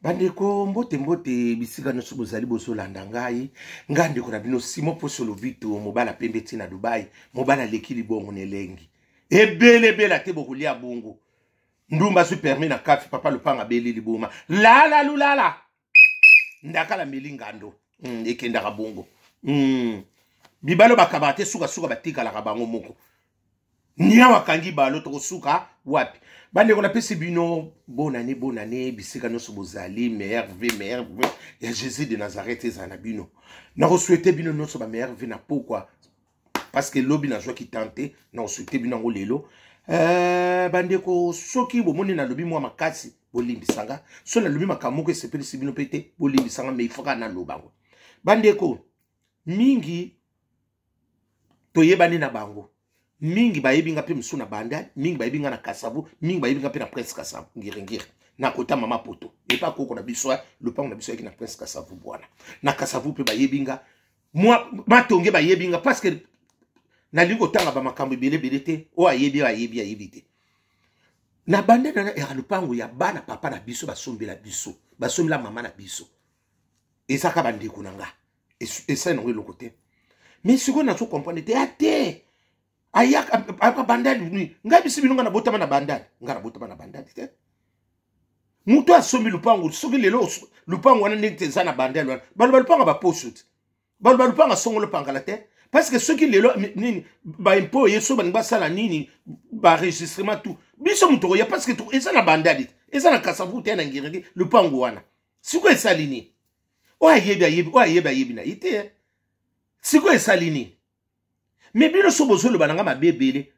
Bandeko mbote mbote bisika no sobozali bozolanda ngai ngande ko na bino simo poso lobito mobala pembe tina Dubai mobala lekili bongo nelengi ebele bela te bokulia bongo ndumba su permis na kafi papa lupanga beli liboma la lulala ndakala melingando ekendaka bongo bibalo bakabate suka batika la kabango moko nia wakangi balo to suka wapi bande ko na pesi bino bonane bisika no sobozali meilleur ya Jésus de Nazareth ezana bino na ko souhaiter bino no so ba meilleur vie na pourquoi parce que lobi na joie qui tente na ko souhaiter bino ngo lelo bande ko soki bo moni na lobi mwa makasi bolimbisanga so na lobi makamoko sepeli sibino pete bolimbisanga me ifoka na lobango bande ko mingi toyebani na bango mingi bayebinga pe msuna banda mingi bayebinga na kasavu mingi bayebinga pe na prince kasavu ngirengire na kota mama poto et pas koko na biso le pan na biso ki na prince kasavu bwana na kasavu pe bayebinga moi matonge bayebinga parce que na lingo tanga ba makambo belebele te o ayebi te na banda na ya lupango ya bana papa na biso basombela mama na biso ezaka bande kunanga et ça non le côté mais ce qu'on a tout comprendre te ate ayak apa bandali ni ngabi sibinonga na botama na bandali ngara botama na bandali te muto asombi lupango soki lelo lupango wana ndete za na bandali wana balu lupango ba poshut balu lupango songo lupango la te parce que soki lelo nini ba impo yeso ba sala nini ba enregistrement tout biso muto ya parce que tout eza na bandali eza na kasavu te na ngirenge lupango wana siko esalini o ayebi na ite siko esalini mais bino so bozolo bananga mabebele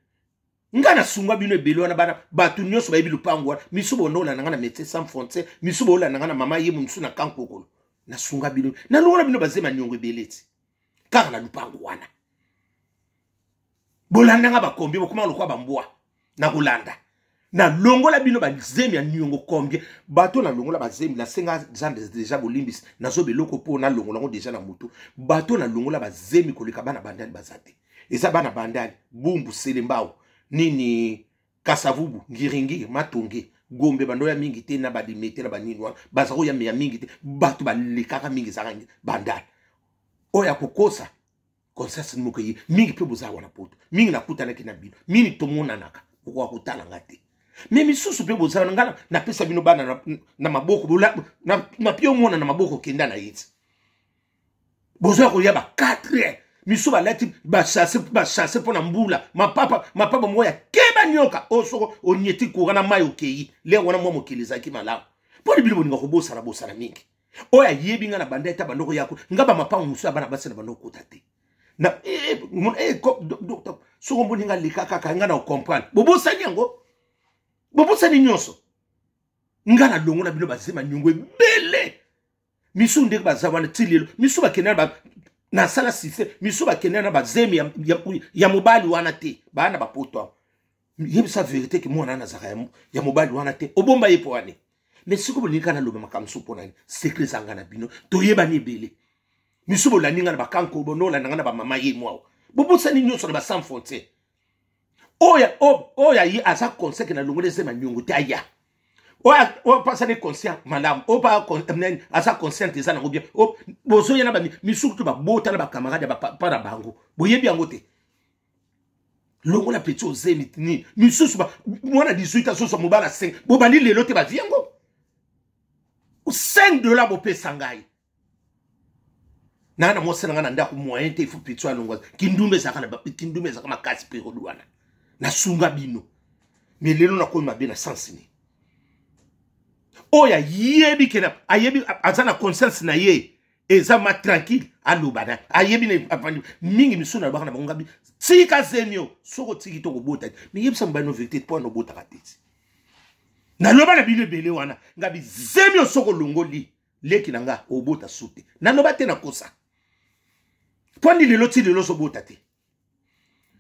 ngana sungwa bino ebele wana bana batu nyoso bayebi lupango wana misubo ndola nanga na médecin sans frontières misubo ola nanga na mama yemu msu na kankokolo na sunga bino na longola bino bazema nyongo ebeleti kaka na lupango wana bolanda nga bakombi bokoma lokwa bambwa na kolanda na longola bino bazemi ya nyongo kombie bato na longola bazemi la senga jande déjà bolimbis na zo beloko po na longola ngo déjà na mutu bato na longola bazemi koleka bana bandani bazate eza bana bandali bumbu selembao nini kasavubu ngiringi matonge gombe bandoya mingi te na badimete na baninwa bazako ya mingi te bato balekaka mingi zaka bandali oya kokosa conscience moko yi mingi pe bozawa na poto mingi na kutana kina bino mingi tomona naka ko kutala ngate mais misusu pe bozawa ngala na pesa bino bana na maboko na pio mona na maboko kenda na yiti bozawa ko ya ba 4 misuba lati ba chasse pona mbula mapapa moya keba nyoka osoko onyeti kurana mayo kei le wana mwa mokiliza ki malamu poli bilo boninga kobosa na mingi oya yebinga na bandeta bandoko yako ngaba mapango musu bana basena bandoko tate na docteur soko boninga likaka kanga na comprendre bobosa nyango bobosa ni nyoso ngana longo na bino bazema nyungwe bele misu ndeke bazabana tilelo misu bakena ba na sala sise misuba kenena ba zemi ya mobali wana te bana ba poto yebisa vérité que mwana na zaka ya mobali wana te obomba yepo wane mais siko bolinga na loba makamsu pona ni secret zanga na bino toyeba ni bele misubo la ninga na bakanko bonola nanga na ba mama ye mwa bobusa ni nyoso na ba sans frontières oya yi asa conseil na longole zema nyungu te aya o pasa de conscient madame o pa asa conscient eza na bien o bozo yana ba misuku ba bota na ba camarade ba para bango boyebi yango te longo la petit ozemi ni misusu ba mwana 18 so mobala 5 bo bandi lelo te ba viango $5 bo pesa ngai nana mo sena ngana ndako moyen te fu petit alongo kindumbe zaka makasi pe rodwana na sunga bino mais lelo na ko mabena sensini oya yebi kena ayebi azana conscience na ye ezama tranquille alobana ayebi na afandi mingi misuna ba na bangabi tika zenyo soko tiki to kobota mais yebisa mbano vérité point no bota katiti na loba na bile bele wana ngabi zemyo soko longoli leki nanga obota sute na loba te na kosa point lelo ti lelo so bota te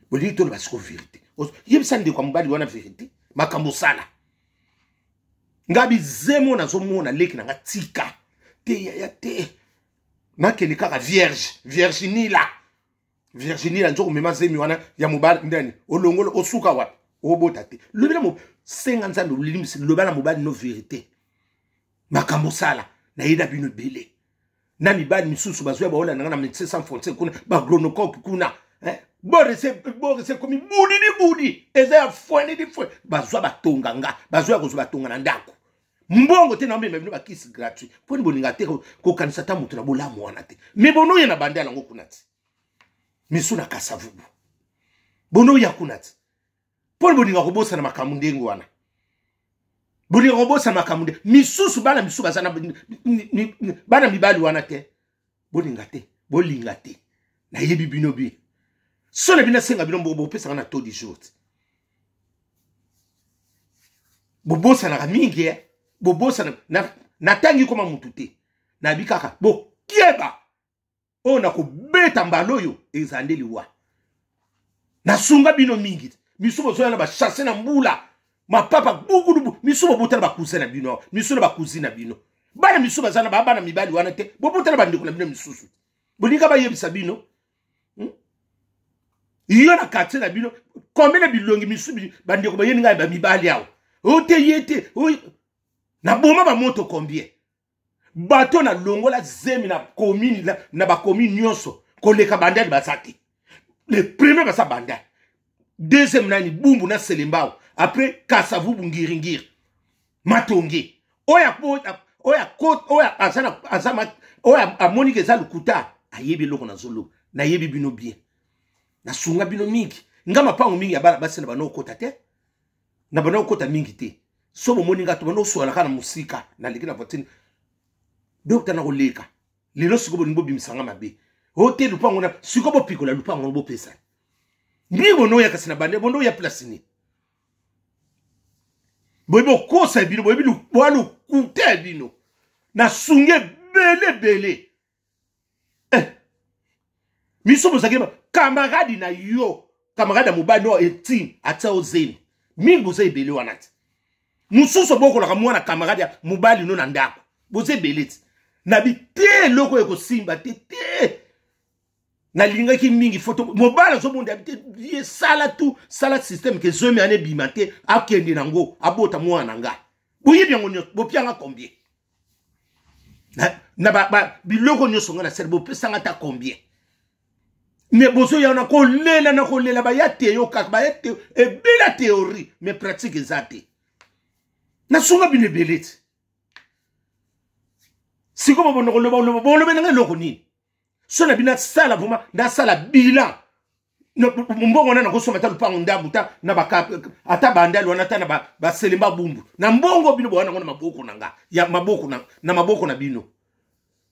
boli to ba soko vérité yebisa ndi kwa mbali wana vérité makambo sala ngabi zemo na zomona leki na ngatika te ya te nakeli kaka Virginie la nzoko mema zemi wana ya mobali ndani olongolo osuka wapi obota te lobela mo 50 ans de limisi lobela mobali no vérité makambo sala na yeda bino bele na mibali misusu bazoya baola na médecin sans frontières kuna ba glonocoque kuna borese komi budi eza ya fwene di fwe bazoya batonga nga bazoya kozwa batonga na ndako mbongo te na mbemba bino bakisi gratuit poni bolinga te ko kanisa ta mutu na bolamu wana te me bono ye na bande yango kuna ti misu na kasavubu bono ya kuna ti poni bolinga ko bosa na makambo ndengo wana bolinga ko bosa na makambo misusu bana misu bazana bana mibali wana te bolinga te na yebi bino bi so na bina senga bino bo pesa na taux du jour bobosa na mingi bobosa na tangi koma mutu te na bikaka bo kieba ona ko beta mbaloyo ezandeli wa na sunga bino mingi misubo zoya na ba chasser na mbula mapapa bugudubu misubo botala ba cousin na bino misubo ba cousine na bino bana misubo zana ba bana mibali wana te bo botala ba ndeko na bino misusu bolinga ba yebisa bino iyo na quartier na bino combien de bilongi misubi ba ndeko ba yeninga ba mibali yawo ote yete na boma ba moto combien bato na longola zemi na commune na ba commune nyonso koleka bandali basati le premier basa bandali deuxième nani bumbu na selembao après kasavubu ngiringiri matongi oya azama oya amonike za lukuta ayebi loko na zolo na yebi bino bien na sunga bino mingi ngama pango mingi ya bana basi na bano kota te na bano kota mingi te so mo moninga to bano so na kana musika na likina potini docteur na koleka lelo sikobo nimbo bimisanga mabe hotel lupango na sikobo pikola lupango bo pesa ndi bono ya kasina bande bono ya place ni boyebo kosa bino boyebi boalu kute bino na sunge bele miso bozakema camarade na yo camarade mobali no etim ata ozeni mingi boza ebele wana ti mususu bokolaka mwana camarade ya mobali no na ndako boza ebele ti na bite loko ekosimba te na lingaki mingi foto mobali azobonda bite ye sala système ke zomi ane bimate akende nango abota mwana nga boyebi yango nyo bopianga combien na biloko nyonso nga na sere bopesanga ta combien mais bozo ya na kolela ba ya teyo kaka ba ya teyo ebela théorie mais pratique ezate na sunga bine beleti siko bono ko loba nga loko ni so na bina sala vuma na sala bilan no mbongo na ko soma ta lupango ndabuta na baka ata bandali wana ta na ba selemba bumbu na mbongo bino bwana ngona maboko nanga ya maboko na maboko na bino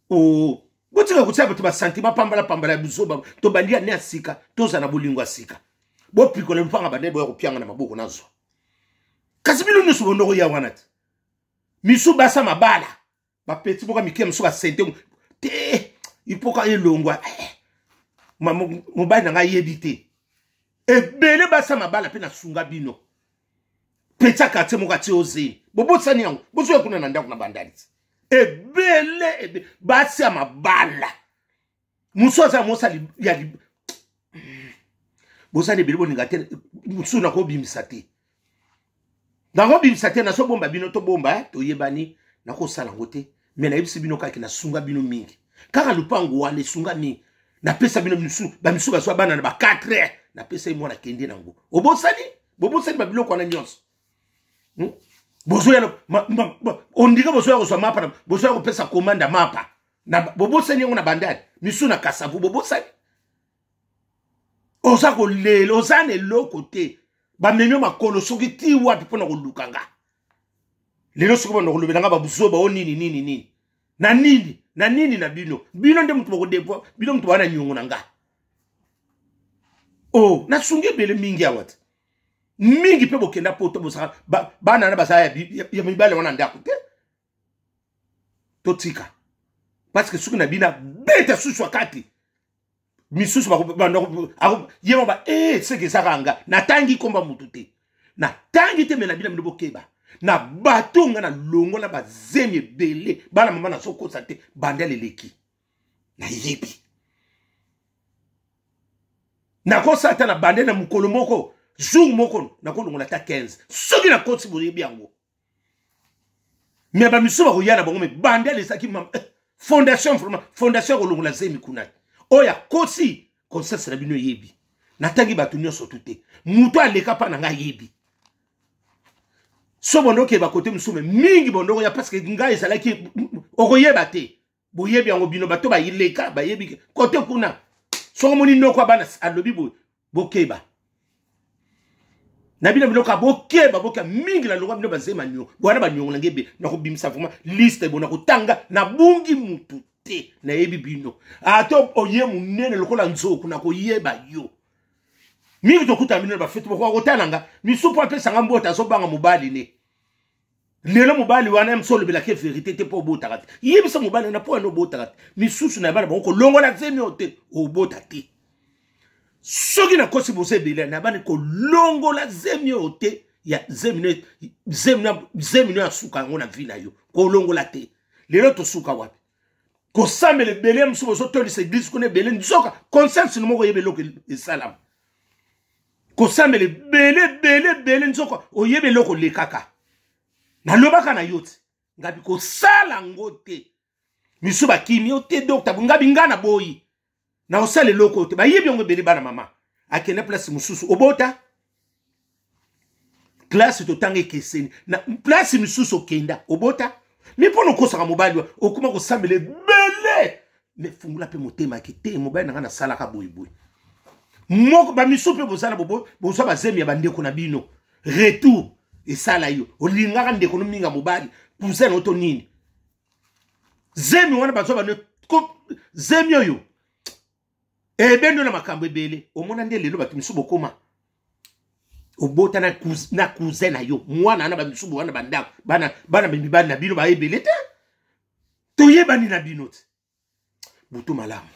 oh botika kutsaba to ba sentiment pambala ya buzoba to bandia ne asika to za na bolingo asika bo pikola mpanga bande bo kopianga na maboko nazo kasi bino nyusu bondoko ya wana ti misu basa mabala ba petit boka mikia misu ba sente te ipoka elongwa mobali na nga yebite ebele basa mabala pe na sunga bino peta kate moka ti oze bobosani yango bozo ya kuna na ndako na bandali ebele basi ya mabala musoza mosali ya bosani ebele boninga te musu na kobimisa te na kobimisa te na so bomba bino to bomba toyebani na kosala ngo te me na yebisi bino kaki na sunga bino mingi kaka lupango wana sunga mingi na pesa bino misu ba misu ba so bana na ba 4 heures na pesa imona kende nango bobosani ba biloko wana nyonso bozo ya ondika bozo ya ko mapa bozo ya ko pesa komanda mapa na bobosani ngo na bandali misu na kasavu bobosani oza ko lelo ozane loko te ba menyo makolo soki ti wapi pona ko lukanga lelo soko bono ko lubela nga ba buzoba o nini na nini na bino nde mutu boko depo bino mutu wana nyungu na nga oh na sunge bele mingi awat mingi pe bokenda poto bosaka bana na basaya ya mibale wana ndako te totika parce que suku na bina beta susu wakati misusu bando yema ba seke sakanga na tangi komba mutu te na tangi te mena bina mbo keba na batonga na longo na bazemi bele bana mama na soko sate bandele leki na yebi na ko sata na bandele na mukolo moko jour moko na ko longola ta 15 soki na koti bo yebi yango Mais ba miso ba koyana bango me bande les saki fondation vraiment fondation kolongola zemi kunai oya kosi conseil na bino yebi natangi batu nyonso tuté muto aleka pa na nga yebi so bondo ke ba côté musume mingi bondo ya parce que nga ezalaki okoyeba te boyebi yango bino bato ba ileka ba yebi côté kuna so moni noko bana alobi bokeba na bino ka bokeba boka mingi la longwa bino bazema nyo bwana ba nyongola ngebe na ko bimisa vraiment liste bona kotanga na bungi mutu te na yebi bino ato oye munene lokola nzoku na koyeba yo mingi tokuta bino ba fetu boko kotananga misupo apesa ngambota so banga mobali ne lelo mobali wana msolo bila ke vérité te po bota kati yebisa mobali na po no bota kati misusu na bana bako longola zemi ote o bota te soki na kosi bose bile na bana ko longola zemi ote ya zemi ya suka ngona vina yo ko longola te lelo to suka wapi ko samele bele msubo so to lise église ko ne bele nzoka conscience no moko yebe loko salam ko samele bele nzoka oyebe loko lekaka na lobaka na yote ngabi ko sala ngote misuba kimi ote docteur ngabi ngana boyi na osale loko te ba yebi ngo bele bana mama akene place mususu obota classe to tange keseni na place mususu kenda obota mi pono kosa mobali okuma ko sambele bele me fungula pe motema kite mobali na sala ka boyi boyi moko ba misupe bozala bobo bozo ba zemi ya bandeko na bino retour et ça là yo olingaka ndeko no minga mobali cousin oto nini zemi wana bazo ba zemi yo bendo na makambo ebele omona nde lelo batu misubo koma obota na cousin na yo mwana na ba misubo wana bandako bana bimibani na bino ba ebele te toyebani na bino te butu malamu